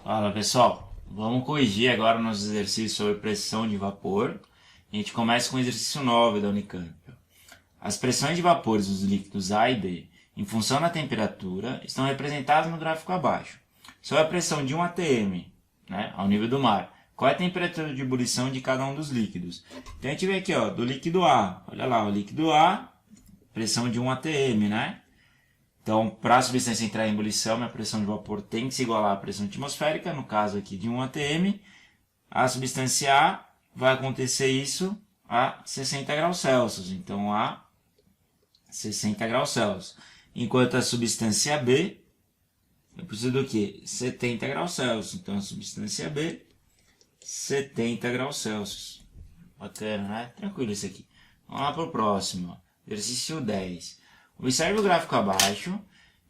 Fala pessoal, vamos corrigir agora nossos exercícios sobre pressão de vapor. A gente começa com o exercício 9 da Unicamp. As pressões de vapores dos líquidos A e B, em função da temperatura, estão representadas no gráfico abaixo. Sobre a pressão de 1 atm, ao nível do mar, qual é a temperatura de ebulição de cada um dos líquidos? Então a gente vê aqui, do líquido A, olha lá, o líquido A, pressão de 1 atm, Então, para a substância entrar em ebulição, a pressão de vapor tem que se igualar à pressão atmosférica, no caso aqui de 1 atm. A substância A vai acontecer isso a 60 graus Celsius, então a 60 graus Celsius. Enquanto a substância B, eu preciso do quê? 70 graus Celsius, então a substância B, 70 graus Celsius. Bacana, né? Tranquilo isso aqui. Vamos lá para o próximo, exercício 10. Observe o gráfico abaixo,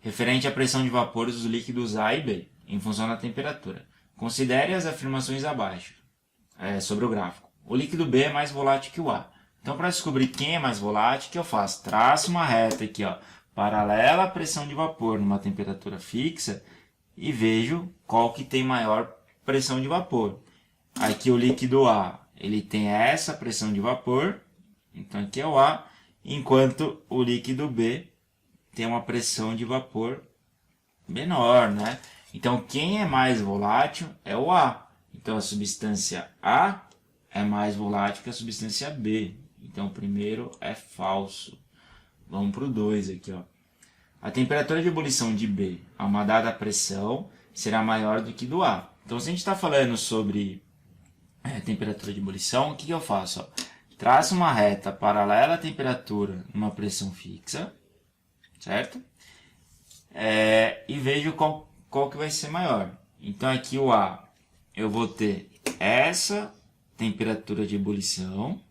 referente à pressão de vapores dos líquidos A e B, em função da temperatura. Considere as afirmações abaixo, sobre o gráfico. O líquido B é mais volátil que o A. Então, para descobrir quem é mais volátil, o que eu faço? Traço uma reta aqui, paralela à pressão de vapor numa temperatura fixa e vejo qual que tem maior pressão de vapor. Aqui o líquido A, ele tem essa pressão de vapor, então aqui é o A, enquanto o líquido B tem uma pressão de vapor menor, Então, quem é mais volátil é o A. Então, a substância A é mais volátil que a substância B. Então, o primeiro é falso. Vamos para o 2 aqui, A temperatura de ebulição de B a uma dada pressão será maior do que do A. Então, se a gente está falando sobre temperatura de ebulição, o que eu faço? Traço uma reta paralela à temperatura numa pressão fixa, certo? E vejo qual que vai ser maior. Então aqui o A, eu vou ter essa temperatura de ebulição,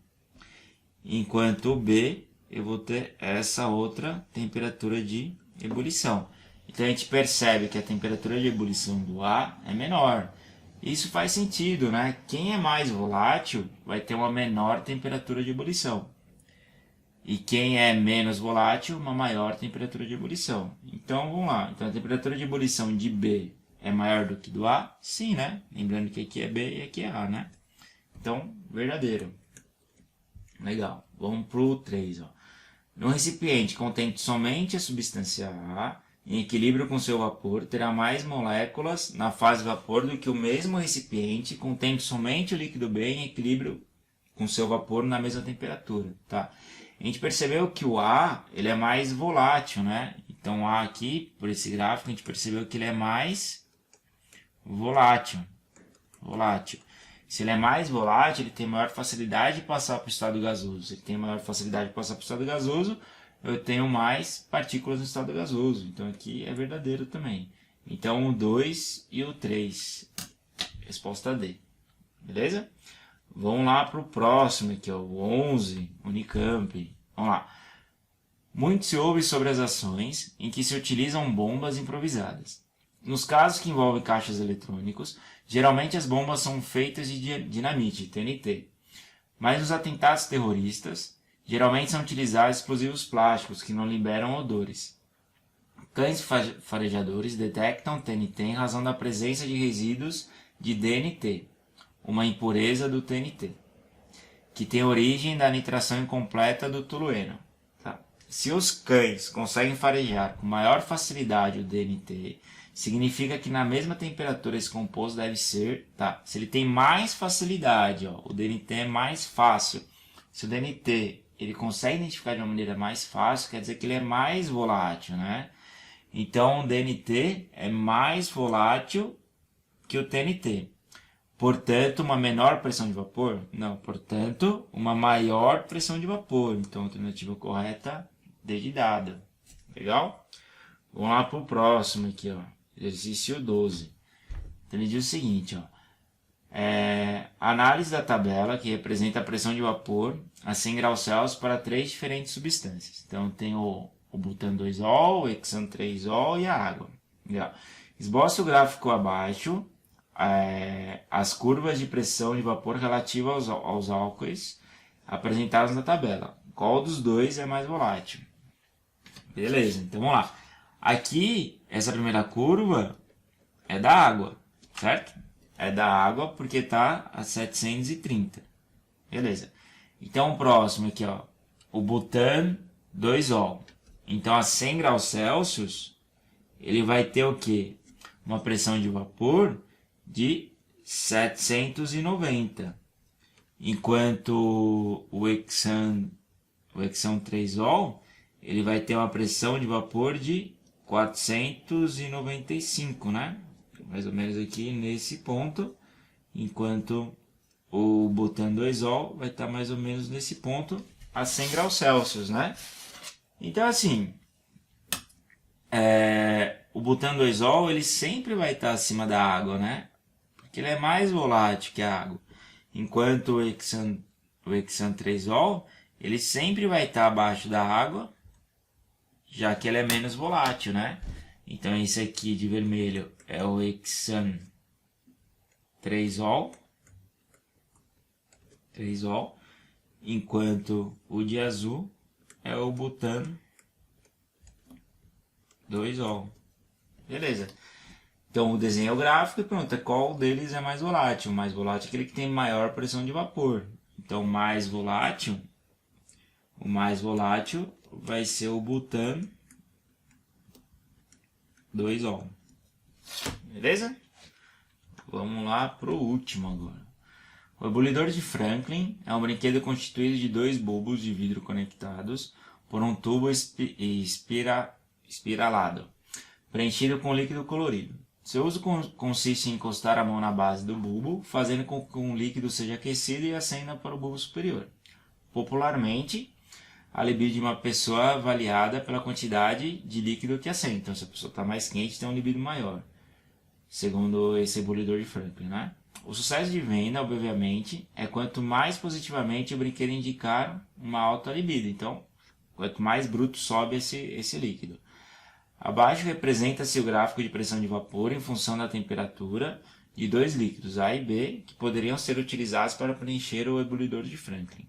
enquanto o B, eu vou ter essa outra temperatura de ebulição. Então a gente percebe que a temperatura de ebulição do A é menor. Isso faz sentido, Quem é mais volátil vai ter uma menor temperatura de ebulição. E quem é menos volátil, uma maior temperatura de ebulição. Então, vamos lá. Então, a temperatura de ebulição de B é maior do que do A? Sim, Lembrando que aqui é B e aqui é A, Então, verdadeiro. Legal. Vamos para o 3, No recipiente contente somente a substância A, em equilíbrio com seu vapor, terá mais moléculas na fase vapor do que o mesmo recipiente contente somente o líquido B em equilíbrio com seu vapor na mesma temperatura, A gente percebeu que o A ele é mais volátil, Então, A aqui, por esse gráfico, a gente percebeu que ele é mais volátil. Se ele é mais volátil, ele tem maior facilidade de passar para o estado gasoso. Se ele tem maior facilidade de passar para o estado gasoso, eu tenho mais partículas no estado gasoso. Então, aqui é verdadeiro também. Então, o 2 e o 3. Resposta D. Beleza? Vamos lá para o próximo, aqui, o 11, Unicamp. Vamos lá. Muito se ouve sobre as ações em que se utilizam bombas improvisadas. Nos casos que envolvem caixas eletrônicos, geralmente as bombas são feitas de dinamite, TNT. Mas nos atentados terroristas, geralmente são utilizados explosivos plásticos que não liberam odores. Cães farejadores detectam TNT em razão da presença de resíduos de DNT, uma impureza do TNT, que tem origem da nitração incompleta do tolueno. Se os cães conseguem farejar com maior facilidade o DNT, significa que na mesma temperatura esse composto deve ser... Se ele tem mais facilidade, o DNT é mais fácil. Se o DNT ele consegue identificar de uma maneira mais fácil, quer dizer que ele é mais volátil, Então, o DNT é mais volátil que o TNT. Portanto, uma menor pressão de vapor? Não, portanto, uma maior pressão de vapor. Então, a alternativa correta, D de dado. Legal? Vamos lá para o próximo aqui, exercício 12. Então, ele diz o seguinte, análise da tabela que representa a pressão de vapor a 100 graus Celsius para 3 diferentes substâncias. Então, tem o butano 2-ol, o hexano 3-ol e a água. Legal. Esboce o gráfico abaixo, as curvas de pressão de vapor relativas aos álcoois apresentados na tabela. Qual dos dois é mais volátil? Beleza, então vamos lá. Aqui, essa primeira curva é da água. certo? É da água porque está a 730. Beleza. Então, o próximo aqui, ó, o butano 2-ol. Então, a 100 graus Celsius, ele vai ter o quê? Uma pressão de vapor de 790. Enquanto o hexan 3-ol, ele vai ter uma pressão de vapor de 495, né? Mais ou menos aqui nesse ponto. Enquanto o butano 2-ol vai estar mais ou menos nesse ponto a 100 graus Celsius, né? Então, assim, o butano 2-ol ele sempre vai estar acima da água, né? Porque ele é mais volátil que a água. Enquanto o hexan 3-ol, ele sempre vai estar abaixo da água, já que ele é menos volátil, né? Então, esse aqui de vermelho é o hexan 3-ol, enquanto o de azul é o butano 2-ol. Beleza. Então, o desenho é o gráfico e pergunta qual deles é mais volátil. O mais volátil é aquele que tem maior pressão de vapor. Então, o mais volátil vai ser o butano 2-ol. Beleza? Vamos lá para o último agora. O ebulidor de Franklin é um brinquedo constituído de 2 bulbos de vidro conectados por um tubo espiralado, preenchido com líquido colorido. Seu uso consiste em encostar a mão na base do bulbo, fazendo com que o líquido seja aquecido e acenda para o bulbo superior. Popularmente, a libido de uma pessoa é avaliada pela quantidade de líquido que acende. Então, se a pessoa está mais quente, tem um libido maior, segundo esse ebulidor de Franklin, né? O sucesso de venda, obviamente, é quanto mais positivamente o brinquedo indicar uma alta libido. Então, quanto mais bruto sobe esse líquido. Abaixo representa-se o gráfico de pressão de vapor em função da temperatura de 2 líquidos, A e B, que poderiam ser utilizados para preencher o ebulidor de Franklin.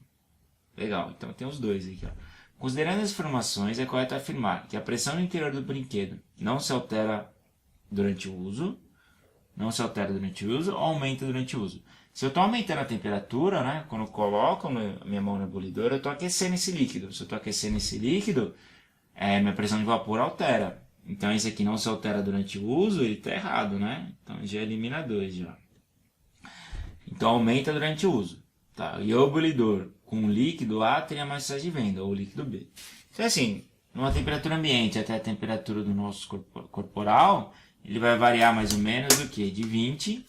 Legal, então tem os dois aqui, ó. Considerando as informações, é correto afirmar que a pressão no interior do brinquedo não se altera durante o uso, ou aumenta durante o uso. Se eu estou aumentando a temperatura, né, quando eu coloco a minha mão no ebulidor, eu estou aquecendo esse líquido. Se eu estou aquecendo esse líquido, minha pressão de vapor altera. Então, esse aqui não se altera durante o uso, ele está errado, né? Então, já elimina 2 já. Então, aumenta durante o uso. Tá? E o ebulidor com líquido A teria mais sucesso de venda, ou líquido B. Então, assim, numa temperatura ambiente até a temperatura do nosso corporal, ele vai variar mais ou menos do que? De 20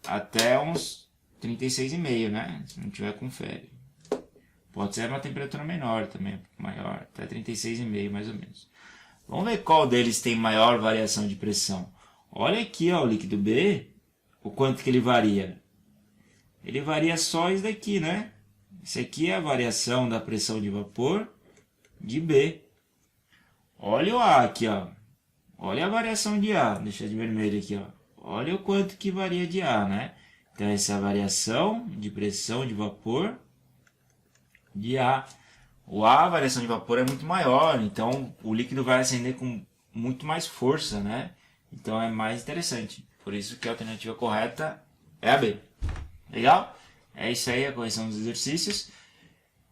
até uns 36,5, né? Se não tiver com febre. Pode ser uma temperatura menor também, um pouco maior, até 36,5 mais ou menos. Vamos ver qual deles tem maior variação de pressão. Olha aqui, ó, o líquido B, o quanto que ele varia. Ele varia só isso daqui, né? Isso aqui é a variação da pressão de vapor de B. Olha o A aqui, ó. Olha a variação de A, deixa de vermelho aqui, ó. Olha o quanto que varia de A, né? Então, essa é a variação de pressão de vapor de A. O A, a variação de vapor é muito maior, então o líquido vai acender com muito mais força, né? Então, é mais interessante. Por isso que a alternativa correta é a B. Legal? É isso aí, a correção dos exercícios.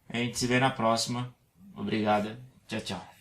A gente se vê na próxima. Obrigado. Tchau, tchau.